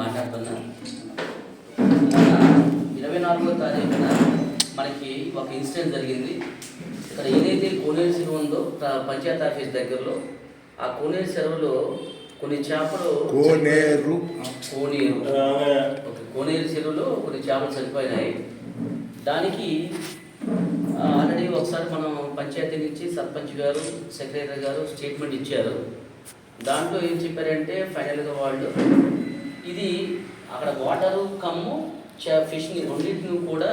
మాట్లాడుతున్నా. 24వ తారీఖున మనకి ఒక ఇన్సిడెంట్ జరిగింది. ఇక్కడ ఏదైతే కోనేరు చెరువు ఉందో పంచాయతీ ఆఫీస్ దగ్గరలో, ఆ కోనేరు చెరువులో కొన్ని చేపలు కోనేరు చెరువులో కొన్ని చేపలు చనిపోయినాయి. దానికి ఆల్రెడీ ఒకసారి మనం పంచాయతీ నుంచి సర్పంచ్ గారు, సెక్రటరీ గారు స్టేట్మెంట్ ఇచ్చారు. దాంట్లో ఏం చెప్పారంటే ఫైనల్గా వాళ్ళు ఇది అక్కడ వాటరు కమ్ము ఫిష్ని రెండింటిని కూడా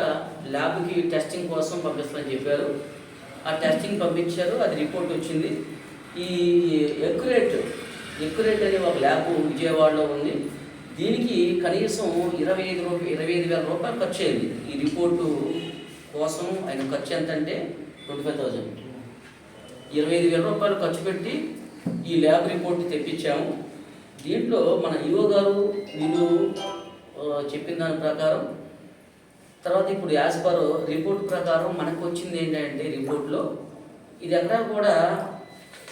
ల్యాబ్కి టెస్టింగ్ కోసం పంపిస్తామని చెప్పారు. ఆ టెస్టింగ్ పంపించారు, అది రిపోర్ట్ వచ్చింది. ఈ ఎక్యురేట్ అనే ఒక ల్యాబ్ విజయవాడలో ఉంది. దీనికి కనీసం 25,000 రూపాయలు ఖర్చు అయింది. ఈ రిపోర్టు కోసం ఆయన ఖర్చు ఎంత అంటే 25,000. 25,000 రూపాయలు ఖర్చు పెట్టి ఈ ల్యాబ్ రిపోర్ట్ తెప్పించాము. దీంట్లో మన ఈఓ గారు వీళ్ళు చెప్పిన దాని ప్రకారం, తర్వాత ఇప్పుడు యాజ్ పర్ రిపోర్ట్ ప్రకారం మనకు వచ్చింది ఏంటంటే రిపోర్ట్లో ఇది ఎక్కడా కూడా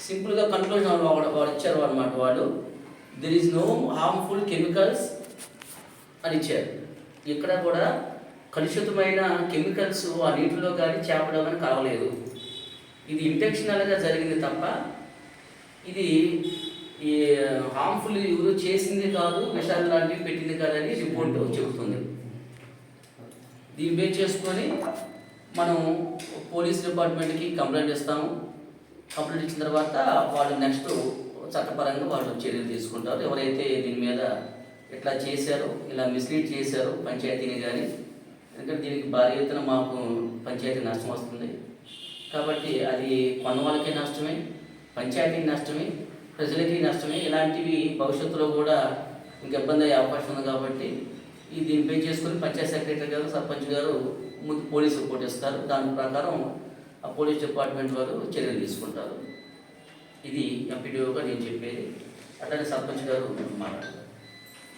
సింపుల్గా కన్క్లూజన్ వాడు ఇచ్చారు అన్నమాట. వాళ్ళు there is no harmful chemicals అని ఇచ్చారు. ఇక్కడ కూడా కలుషితమైన కెమికల్స్ ఆ నీటిలో కానీ చేపలో కానీ కలవలేదు. ఇది ఇంటెన్షనల్గా జరిగింది తప్ప ఇది ఈ హార్మ్ఫుల్ ఎవరు చేసింది కాదు, విషాలు లాంటివి పెట్టింది కాదని రిపోర్ట్ చెబుతుంది. దీన్ని బేస్ చేసుకొని మనం పోలీస్ డిపార్ట్మెంట్కి కంప్లైంట్ ఇస్తాము. కంప్లైంట్ ఇచ్చిన తర్వాత వాళ్ళు నెక్స్ట్ చట్టపరంగా వాళ్ళు చర్యలు తీసుకుంటారు. ఎవరైతే దీని మీద ఇట్లా చేశారో, ఇలా మిస్లీడ్ చేశారో పంచాయతీని కానీ, ఎందుకంటే దీనికి భారీ ఎత్తున మాకు పంచాయతీ నష్టం వస్తుంది కాబట్టి అది కొన్న వాళ్ళకి నష్టమే, పంచాయతీకి నష్టమే, ప్రజలకి నష్టమే. ఇలాంటివి భవిష్యత్తులో కూడా ఇంక ఇబ్బంది అయ్యే అవకాశం ఉంది కాబట్టి దీన్ని పే చేసుకుని పంచాయతీ సెక్రటరీ గారు, సర్పంచ్ గారు ముందు పోలీసు రిపోర్ట్ ఇస్తారు. దాని ప్రకారం ఆ పోలీస్ డిపార్ట్మెంట్ వారు చర్యలు తీసుకుంటారు. ఇది ఎంపీడీఓగా నేను చెప్పేది. అట్లానే సర్పంచ్ గారు మాట్లాడతారు.